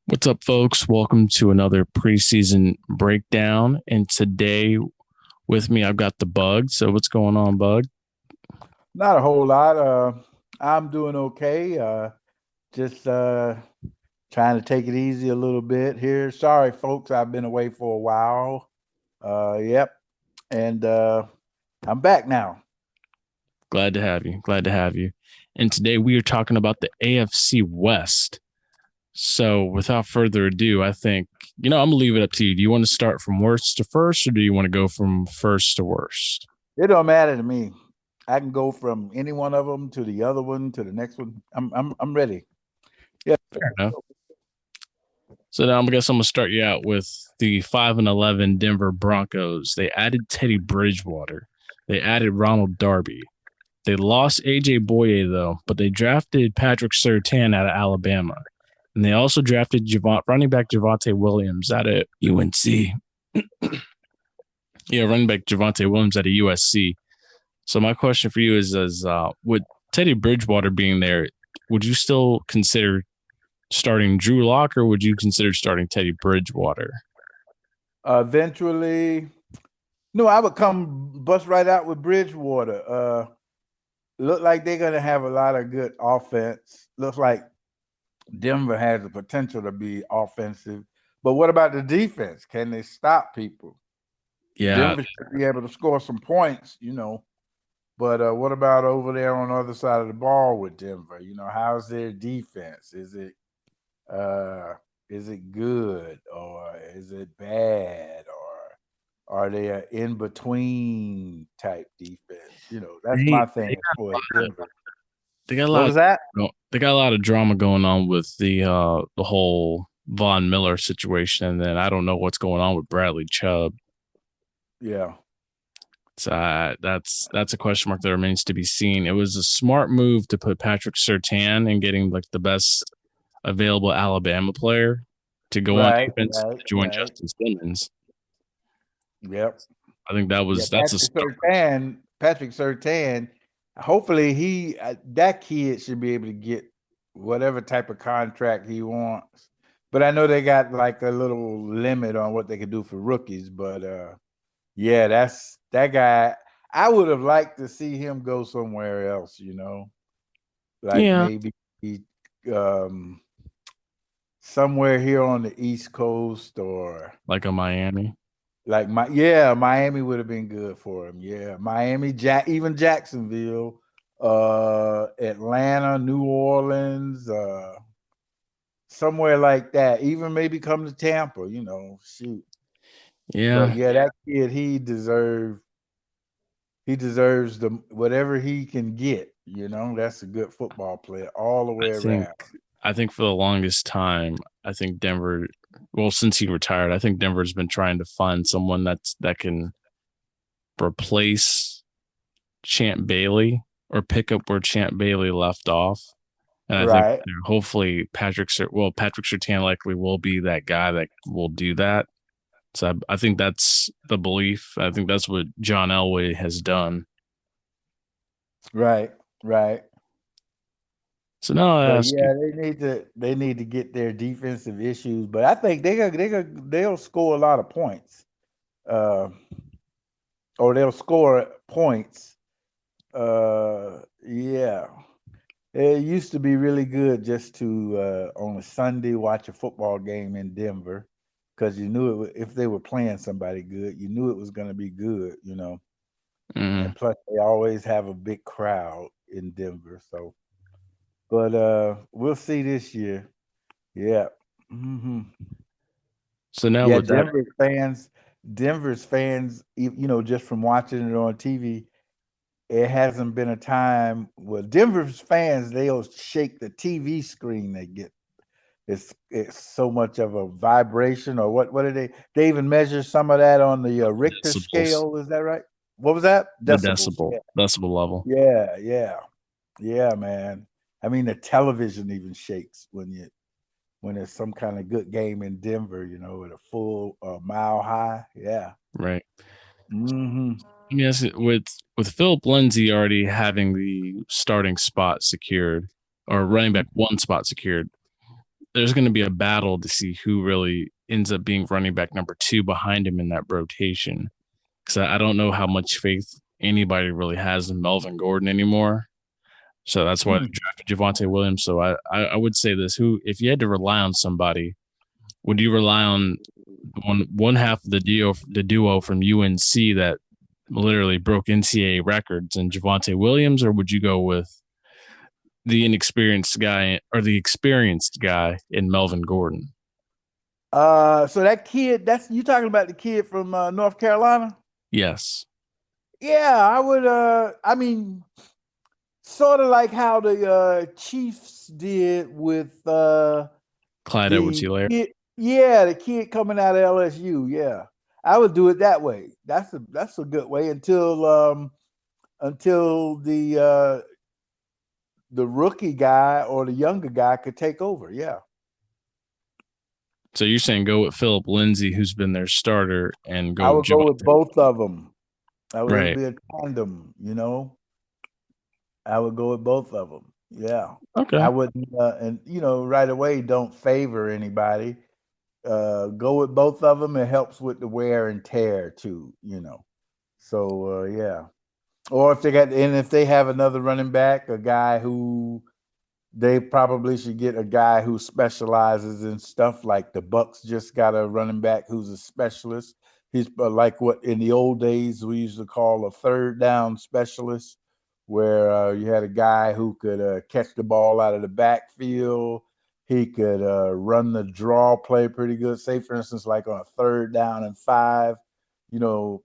What's up, folks? Welcome to another preseason breakdown. And today with me, I've got the Bug. So, what's going on, Bug? Not a whole lot. I'm doing okay. Just trying to take it easy a little bit here. Sorry, folks, I've been away for a while. Yep, and I'm back now. Glad to have you. Glad to have you. And today we are talking about the AFC West. So, without further ado, I think, I'm going to leave it up to you. Do you want to start from worst to first, or do you want to go from first to worst? It don't matter to me. I can go from any one of them to the other one to the next one. I'm ready. Yeah. Fair enough. So now I guess I'm gonna start you out with the 5-11 Denver Broncos. They added Teddy Bridgewater. They added Ronald Darby. They lost AJ Boye though, but they drafted Patrick Surtain out of Alabama, and they also drafted running back Javonte Williams out of UNC. Yeah, running back Javonte Williams out of USC. So my question for you is, with Teddy Bridgewater being there, would you still consider starting Drew Lock, or would you consider starting Teddy Bridgewater? Eventually, no, I would come bust right out with Bridgewater. Look like they're gonna have a lot of good offense. Looks like Denver has the potential to be offensive. But what about the defense? Can they stop people? Yeah, Denver should be able to score some points. But what about over there on the other side of the ball with Denver? How's their defense? Is it good or is it bad or are they an in between type defense? That's they my thing for Denver. they got a What lot was that? they got a lot of drama going on with the whole Von Miller situation, and then I don't know what's going on with Bradley Chubb. Yeah. So that's a question mark that remains to be seen. It was a smart move to put Patrick Surtain and getting like the best available Alabama player to go on Right, defense right, to join right. Justin Simmons. Yep. I think Yeah, that's a start. Patrick Surtain, hopefully that kid should be able to get whatever type of contract he wants. But I know they got like a little limit on what they can do for rookies. But yeah, that's that guy. I would have liked to see him go somewhere else, like Yeah, maybe um, somewhere here on the East Coast or like a Miami. like Miami would have been good for him. Yeah, Miami, even Jacksonville, Atlanta, New Orleans, somewhere like that. Even maybe come to Tampa. Shoot. But Yeah, yeah, that kid, he deserves the whatever he can get. That's a good football player all the I way think around. I think for the longest time, I think Denver. Well, since he retired, I think Denver's been trying to find someone that can replace Champ Bailey or pick up where Champ Bailey left off. And I think Right. hopefully Patrick Surtain likely will be that guy that will do that. So I think that's the belief. I think that's what John Elway has done. Right. Right. So now I But ask you, yeah, they need to get their defensive issues. But I think they'll score a lot of points. Uh, or they'll score points. Yeah. It used to be really good just to on a Sunday watch a football game in Denver because you knew if they were playing somebody good, you knew it was going to be good. And mm, plus they always have a big crowd in Denver. So, but we'll see this year. Yeah. hmm so now Yeah, with that, Denver's fans, just from watching it on TV, it hasn't been a time. Well, Denver's fans, they'll shake the TV screen they get. It's so much of a vibration, or what? What do they even measure some of that on the Richter decibels, scale? Is that right? What was that? the Decibels. Yeah, decibel level. yeah, yeah, yeah, man. I mean, the television even shakes when there's some kind of good game in Denver. At a full mile high. Yeah. Right. hmm Yes, with Philip Lindsay already having the starting spot secured or running back one spot secured, there's going to be a battle to see who really ends up being running back number 2 behind him in that rotation. Because I don't know how much faith anybody really has in Melvin Gordon anymore. So that's why they drafted Javonte Williams. So I would say this: who, if you had to rely on somebody, would you rely on one half of the duo from UNC that literally broke NCAA records and Javonte Williams, or would you go with the inexperienced guy or the experienced guy in Melvin Gordon? So that kid, that's you talking about the kid from North Carolina? Yes. Yeah, I would. I mean, sort of like how the Chiefs did with Clyde the Edwards-Helaire. kid. Yeah, the kid coming out of LSU. Yeah, I would do it that way. That's a good way until the rookie guy or the younger guy could take over. Yeah. So you're saying go with Philip Lindsay, who's been their starter, and I go with would go with Javonte. both of them. It would Right. be a tandem, you know. I would go with both of them. Yeah. I Okay. wouldn't, and right away, don't favor anybody. Go with both of them. It helps with the wear and tear too. So yeah. Or if they have another running back, a guy who they probably should get a guy who specializes in stuff like the Bucks just got a running back who's a specialist. He's like what in the old days we used to call a third down specialist, where you had a guy who could catch the ball out of the backfield. He could run the draw play pretty good. Say, for instance, like on a 3rd down and 5, you know,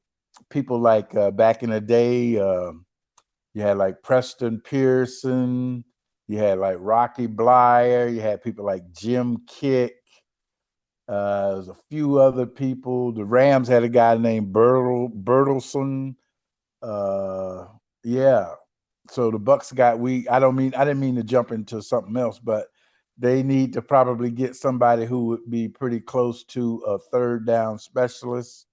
people like back in the day, you had like Preston Pearson, you had like Rocky Blyer. You had people like Jim Kick. There's a few other people. The Rams had a guy named Bertelson. Uh, yeah. So the Bucks got I didn't mean to jump into something else, but they need to probably get somebody who would be pretty close to a 3rd down specialist.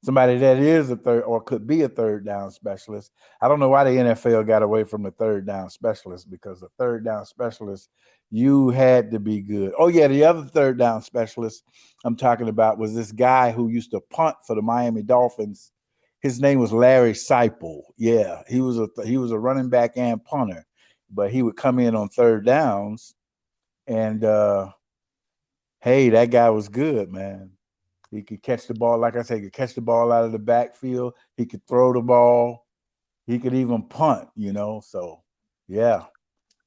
Somebody that is a third or could be a 3rd down specialist. I don't know why the NFL got away from the 3rd down specialist, because the 3rd down specialist, you had to be good. Oh yeah, the other 3rd down specialist I'm talking about was this guy who used to punt for the Miami Dolphins. His name was Larry Seipel. Yeah, he was a running back and punter, but he would come in on 3rd downs, and hey, that guy was good, man. He could catch the ball, like I said, he could catch the ball out of the backfield. He could throw the ball. He could even punt. So, yeah,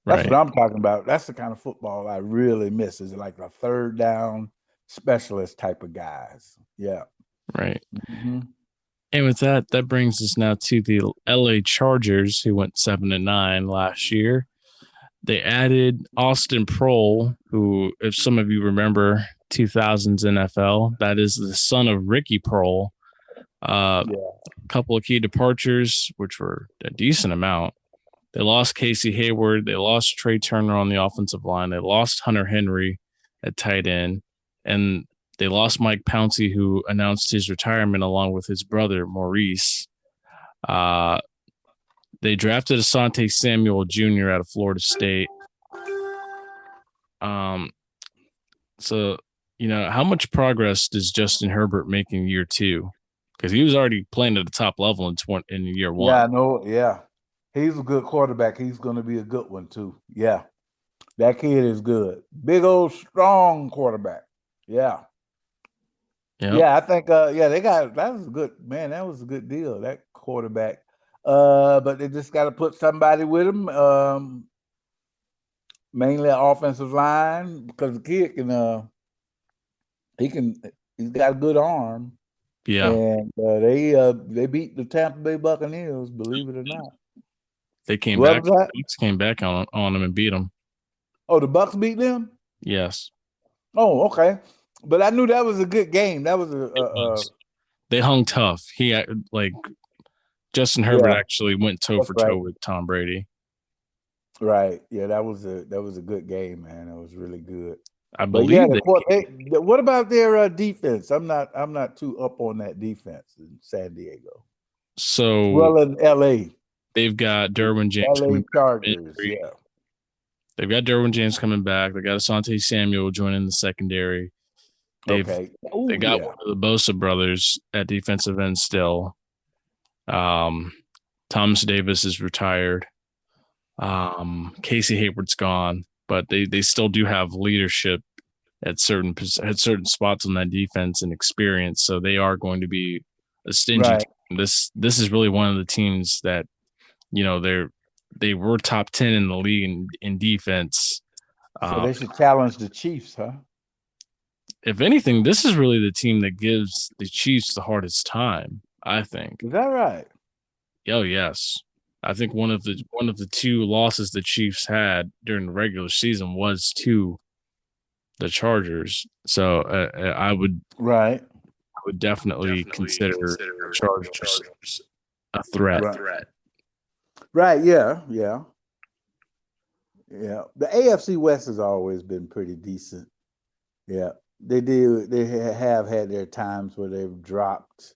that's what Right. I'm talking about. That's the kind of football I really miss, is like a 3rd down specialist type of guys. Yeah. Right. Mm-hmm. And with that, that brings us now to the LA Chargers, who went 7-9 last year. They added Austin Prohl, who, if some of you remember 2000s NFL, that is the son of Ricky Prohl. A couple of key departures, which were a decent amount. They lost Casey Hayward. They lost Trey Turner on the offensive line. They lost Hunter Henry at tight end. And they lost Mike Pouncey, who announced his retirement along with his brother, Maurice. Uh, they drafted Asante Samuel Jr. out of Florida State. Um, so, how much progress does Justin Herbert make in year 2? Because he was already playing at the top level in year 1. Yeah, I know. Yeah. He's a good quarterback. He's going to be a good one, too. Yeah. That kid is good. Big old strong quarterback. Yeah. Yep. Yeah, I think they got that was a good man, that was a good deal, that quarterback. But they just gotta put somebody with him, mainly an offensive line, because the kid he's got a good arm. Yeah. And they beat the Tampa Bay Buccaneers, believe it or not. They came What back. was that? The Bucs came back on them and beat them. Oh, the Bucks beat them? Yes. Oh, okay. But I knew that was a good game. That was They hung tough. Like Justin Herbert yeah, actually went toe that's for right. toe with Tom Brady. Right. Yeah, that was a good game, man. That was really good. I But yeah, believe they what about their defense? I'm not too up on that defense in San Diego. so Well, in LA. they've got Derwin James LA coming back from Chargers, injury. yeah. They've got Derwin James coming back. They got Asante Samuel joining the secondary. They've Okay. they Oh got yeah. one of the Bosa brothers at defensive end still. Um, Thomas Davis is retired. Casey Hayward's gone, but they still do have leadership at certain spots on that defense and experience. So they are going to be a stingy Right. team. This is really one of the teams that they were top 10 in the league in defense. So Uh, they should challenge the Chiefs, huh? if anything, this is really the team that gives the Chiefs the hardest time, I think. Is that right? Oh yes. I think one of the two losses the Chiefs had during the regular season was to the Chargers. So Right. I would definitely consider the Chargers a threat. Right. Right. Yeah. Yeah. Yeah. The AFC West has always been pretty decent. Yeah. They do. They have had their times where they've dropped,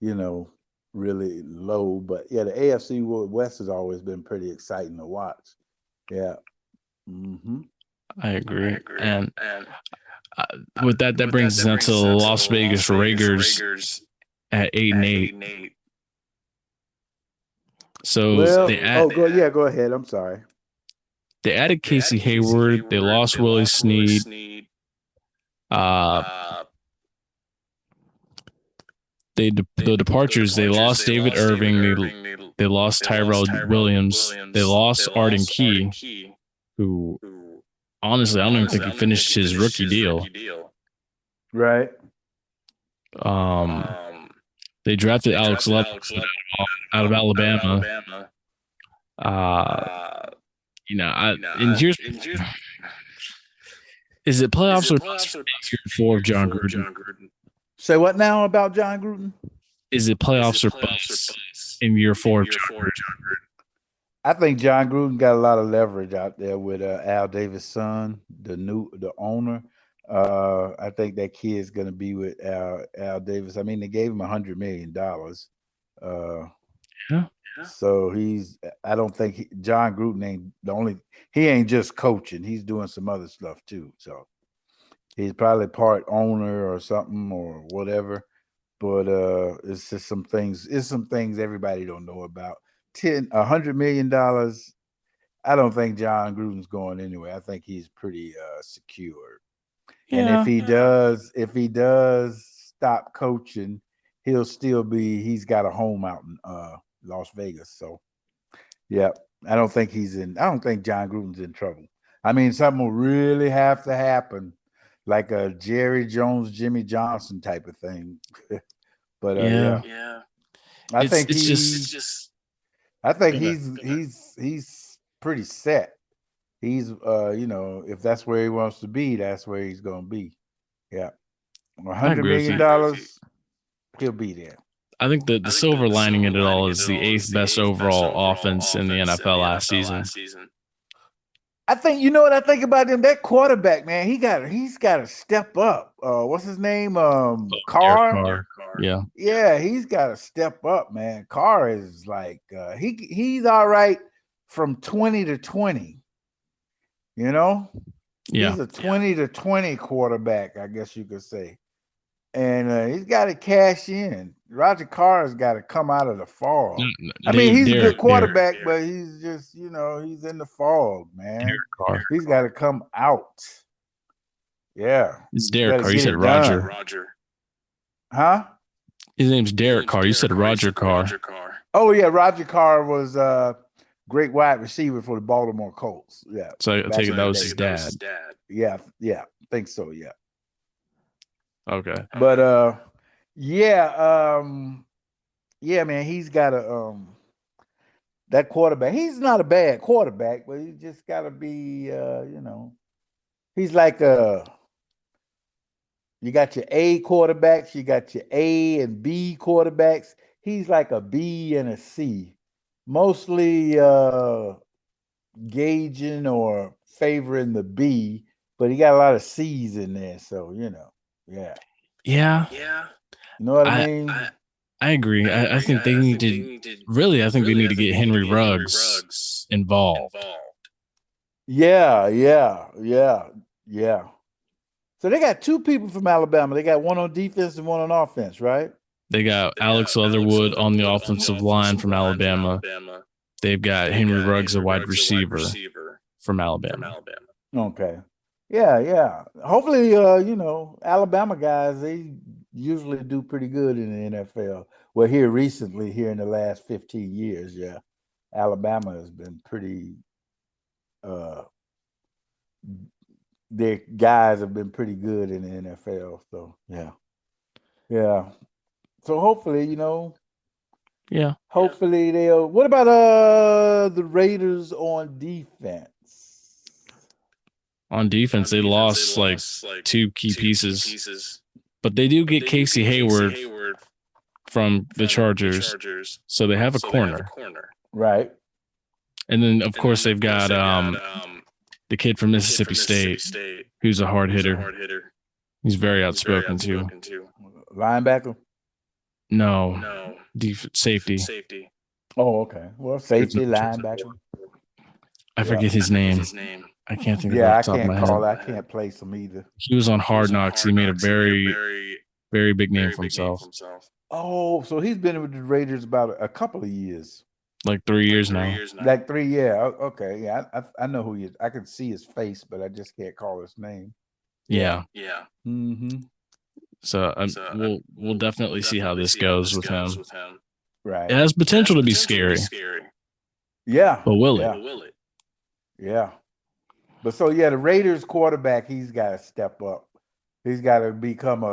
you know, really low. But yeah, the AFC West has always been pretty exciting to watch. Yeah. Mm-hmm. I agree. And uh, with that, that brings us down to the Las Vegas Raiders at 8-8. So Well, they add oh, go ahead. I'm sorry. they added Casey Hayward. They lost Willie Snead. Uh, the departures. They lost David Irving. They lost Tyrell Williams. They lost Arden Key, who honestly I don't even think he finished his rookie deal. Right. Um, they drafted Alex Leatherwood out of Alabama. And here's is it playoffs or bust for year 4 of John Gruden? Say what now about John Gruden? Is it playoffs or bust in year 4 of John Gruden? I think John Gruden got a lot of leverage out there with Al Davis' son, the owner. I think that kid's going to be with Al Davis. I mean, they gave him $100 million. Yeah. So I don't think John Gruden ain't he ain't just coaching. He's doing some other stuff too. So he's probably part owner or something or whatever. But it's just some things. It's some things everybody don't know about. $100 million. I don't think John Gruden's going anywhere. I think he's pretty secure. Yeah. And if he does stop coaching, he's got a home out in Las Vegas. So yeah, I don't think John Gruden's in trouble. I mean, something will really have to happen, like a Jerry Jones, Jimmy Johnson type of thing. But yeah. I think he's pretty set. He's if that's where he wants to be, that's where he's gonna be. Yeah. $100 million, he'll be there. I think the silver lining in it all is the 8th best overall offense in the NFL last season. I think you know what I think about him. That quarterback, man, he's got to step up. What's his name? Carr. Yeah. Yeah, he's got to step up, man. Carr is like he's all right from 20 to 20. You know? Yeah. He's a 20 to 20 quarterback, I guess you could say. And he's got to cash in. Roger Carr's got to come out of the fog. I mean, he's a good quarterback, but he's just, he's in the fog, man. He's got to come out. Yeah. It's Derek Carr. You said Roger. Huh? His name's Derek Carr. You said Roger Carr. Oh, yeah. Roger Carr was great wide receiver for the Baltimore Colts. Yeah. So I take it that was his dad. Yeah. Think so, yeah. Okay. But man, he's got that quarterback. He's not a bad quarterback, but he's just got to be he's like you got your A quarterbacks, you got your A and B quarterbacks. He's like a B and a C. Mostly gauging or favoring the B, but he got a lot of C's in there, so yeah. Yeah. You know what I mean? I agree. I think they need to really. I think they need to get Henry Ruggs involved. Yeah, yeah, yeah, yeah. So they got two people from Alabama. They got one on defense and one on offense, right? They got Alex Leatherwood on the offensive line from Alabama. They've got Henry Ruggs, a wide receiver from Alabama. Okay. Yeah, yeah. Hopefully, Alabama guys, they usually do pretty good in the NFL. Well, here recently, here in the last 15 years, yeah. Alabama has been pretty uh their guys have been pretty good in the NFL. So yeah. Yeah. So hopefully, Yeah. hopefully they'll what about the Raiders on defense? On defense, they lost like two key pieces, but they do get Casey Hayward from the Chargers, so they have a corner. Right. And then, of course, they've got the kid from Mississippi State, who's a hard hitter. He's very outspoken too. Linebacker. No, safety. Oh, okay. Well, safety, linebacker. I Yeah. forget his name. I can't think of it Yeah, off I the top of can't my call it. head. I can't place them either. He was on Hard Knocks. He made a very, very big name for himself. Oh, so he's been with the Raiders about a couple of years. Like 3 years now. Like 3, yeah. Okay, yeah. I know who he is. I can see his face, but I just can't call his name. Yeah. Mm-hmm. So we'll definitely see how this goes with him. Right. It has potential to be scary, Yeah. but will yeah. it? Yeah. But so yeah, the Raiders quarterback, he's got to step up. He's got to become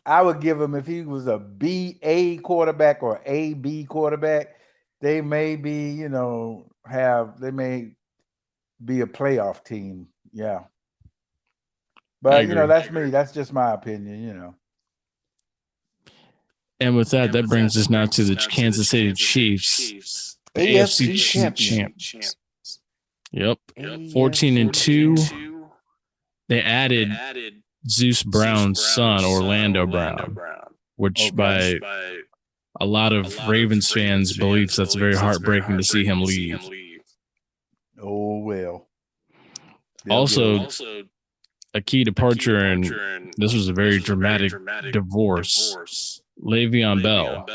I would give him if he was a B-A quarterback or A-B quarterback, they may be, they may be a playoff team. Yeah. But that's me. That's just my opinion. And with that, that brings us now to the Kansas City Chiefs, the AFC champions. Yep. 14-2. They added Zeus Brown's son, Orlando Brown, which by a lot of Ravens fans' beliefs, that's very heartbreaking to see him leave. Oh, well. Also, a key departure, and this was a very dramatic divorce. Le'Veon Bell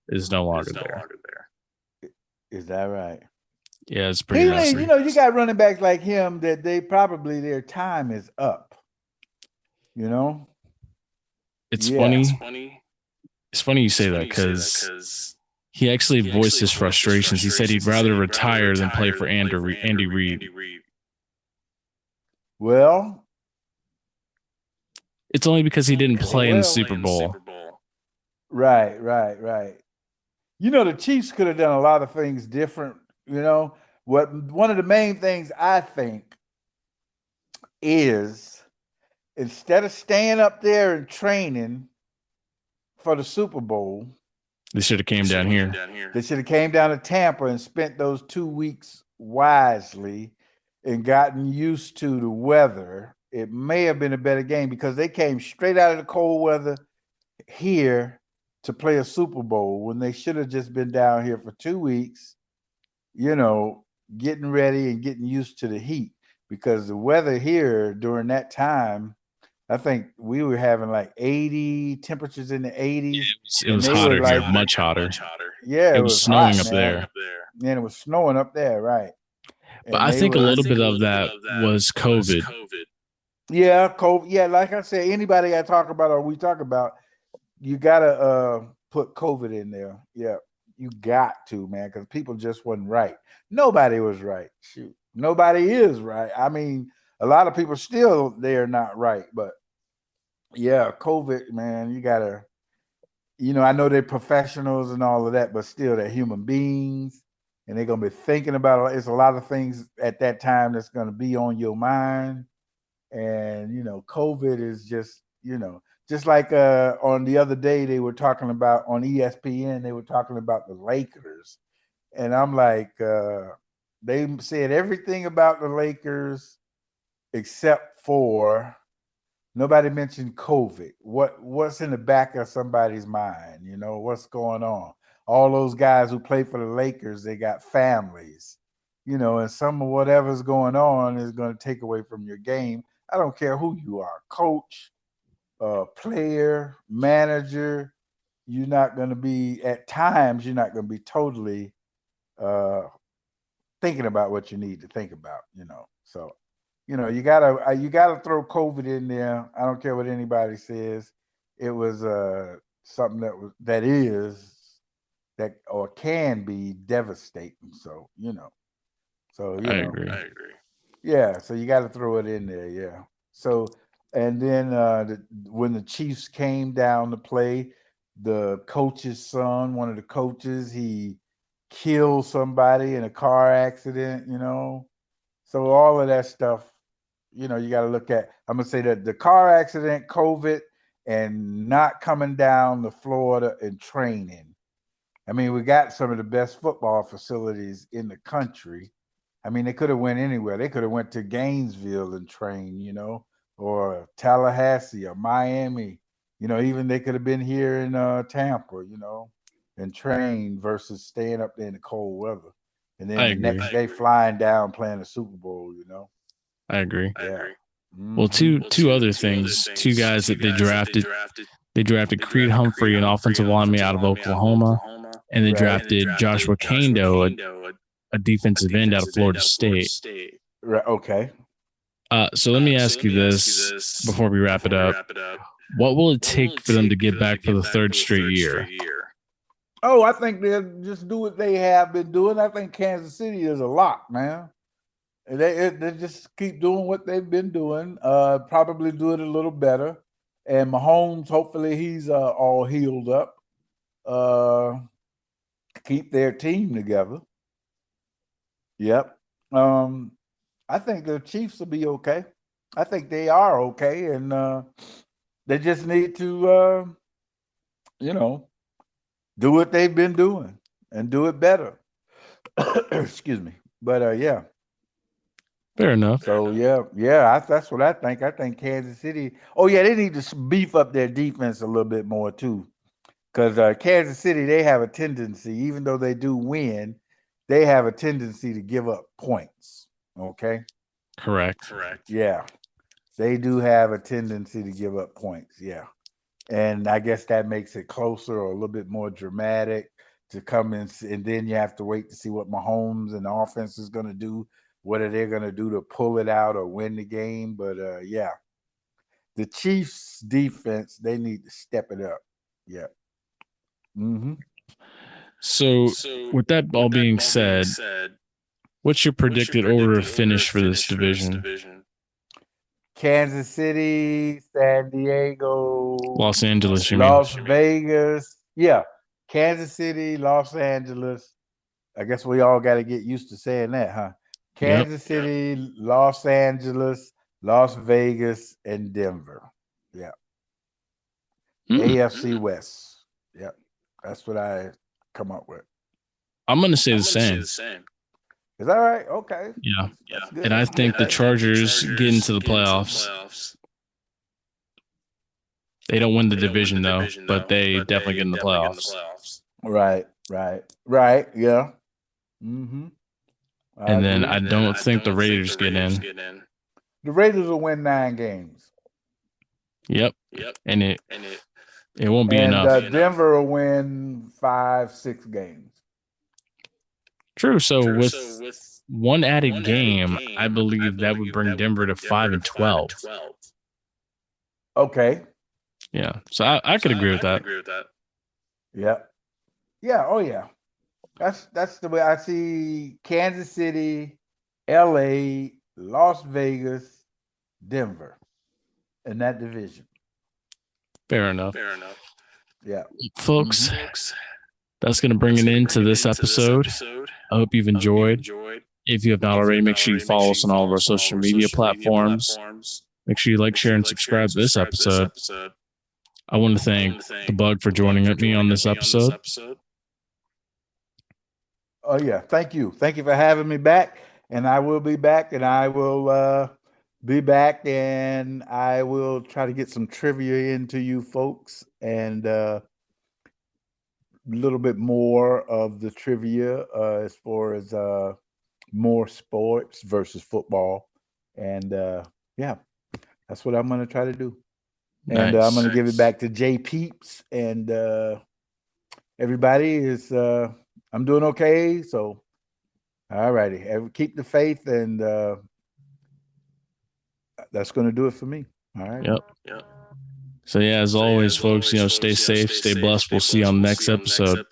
is no longer there. Is that right? Yeah, it's pretty messy. You got running backs like him that they probably their time is up. It's funny. It's funny you say that because he actually voiced his frustrations. He said he'd rather retire than play for Andy Reid. Well, it's only because he didn't play in the Super Bowl. Right. The Chiefs could have done a lot of things different. One of the main things I think is instead of staying up there and training for the Super Bowl, they should have came down here. They should have came down to Tampa and spent those 2 weeks wisely and gotten used to the weather. It may have been a better game because they came straight out of the cold weather here to play a Super Bowl when they should have just been down here for 2 weeks, getting ready and getting used to the heat, because the weather here during that time, I think we were having like 80 temperatures in the 80s. It was hotter here, much hotter. Yeah, it was snowing up there. And it was snowing up there, right? But I think a little bit of that was COVID. Yeah, COVID. Yeah, like I said, anybody I talk about or we talk about, you gotta put COVID in there. Yeah, you got to, man, because people just wasn't right. Nobody was right. Shoot, nobody is right. I mean, a lot of people still they're not right, but yeah, COVID, man, you gotta. I know they're professionals and all of that, but still, they're human beings, and they're gonna be thinking about it. It's a lot of things at that time that's gonna be on your mind, and COVID is just like on the other day they were talking about on ESPN, they were talking about the Lakers, and I'm like, they said everything about the Lakers except for nobody mentioned COVID. What's in the back of somebody's mind? What's going on? All those guys who play for the Lakers, they got families. and some of whatever's going on is going to take away from your game. I don't care who you are, coach, player, manager. You're not going to be, at times, you're not going to be totally uh, thinking about what you need to think about. So, you gotta throw COVID in there. I don't care what anybody says. It was something that or can be devastating. So I agree. I agree. Yeah, so you got to throw it in there. Yeah. So, and then when the Chiefs came down to play, the coach's son, one of the coaches, he killed somebody in a car accident. So all of that stuff, you got to look at. I'm gonna say that the car accident, COVID, and not coming down to Florida and training. I mean, we got some of the best football facilities in the country. I mean, they could have went anywhere. They could have went to Gainesville and trained, or Tallahassee or Miami. Even they could have been here in Tampa, and trained versus staying up there in the cold weather. And I then the agree. next day flying down playing the Super Bowl. I agree. Yeah. Well, Mm-hmm. two other things. Two guys that they drafted. They drafted Creed Humphrey, an offensive lineman out of Oklahoma, and they Right. drafted Joshua Kando, a defensive end out of Florida State. Right. Okay. So let me ask you this before we wrap it up. What will it take for them to get back for the third straight year? Oh, I think they'll just do what they have been doing. I think Kansas City is a lock, man. They just keep doing what they've been doing. Probably do it a little better. And Mahomes, hopefully, he's all healed up. Uh, keep their team together. Yep. I think the Chiefs will be okay. I think they are okay, and they just need to, you know, do what they've been doing and do it better. Excuse me. But yeah. Fair enough. So yeah, that's what I think. I think Kansas City. Oh yeah, they need to beef up their defense a little bit more too, because Kansas City, they have a tendency, even though they do win, they have a tendency to give up points. Okay. Correct. Yeah, they do have a tendency to give up points. Yeah, and I guess that makes it closer or a little bit more dramatic to come in, and then you have to wait to see what Mahomes and the offense is going to do. What are they going to do to pull it out or win the game? But yeah, the Chiefs' defense, they need to step it up. Yeah. Mm-hmm. So, with that all being said, what's your predicted order of finish for this division? Kansas City, San Diego, Los Angeles, you mean? Las Vegas. Yeah, Kansas City, Los Angeles. I guess we all got to get used to saying that, huh? Yep. Kansas City, Los Angeles, Las Vegas, and Denver. Yeah. AFC West. Yeah. That's what I come up with. I'm going to say the same. Is that right? Okay. Yeah. That's good. And I think the Chargers get into the playoffs. They don't win the division, though, but they definitely get in the playoffs. Right. Yeah. Mm-hmm. And then I don't think the Raiders get in. The Raiders will win 9 games. Yep. And it won't be enough. Denver will win 5-6 games. True. So with one added game, I believe that would bring Denver to 5-12. Okay. Yeah. So I could agree with that. Yeah. Yeah. Oh yeah. That's the way I see Kansas City, LA, Las Vegas, Denver in that division. Fair enough. Yeah. Folks, that's going to bring it into this episode. I hope you've enjoyed. If you have not already, make sure you follow us on all of our social media platforms. Make sure you like, share, and subscribe to this episode. I want to thank The Bug for joining me on this episode. Oh, yeah. Thank you. Thank you for having me back. And I will be back, and I will be back, and I will try to get some trivia into you folks, and a little bit more of the trivia as far as more sports versus football. And yeah, that's what I'm going to try to do. And I'm going to give it back to JPeeps and everybody is I'm doing okay. So all righty. Keep the faith, and that's going to do it for me. All right. Yep. So yeah, as always, folks, stay safe, stay blessed. We'll see you on the next episode.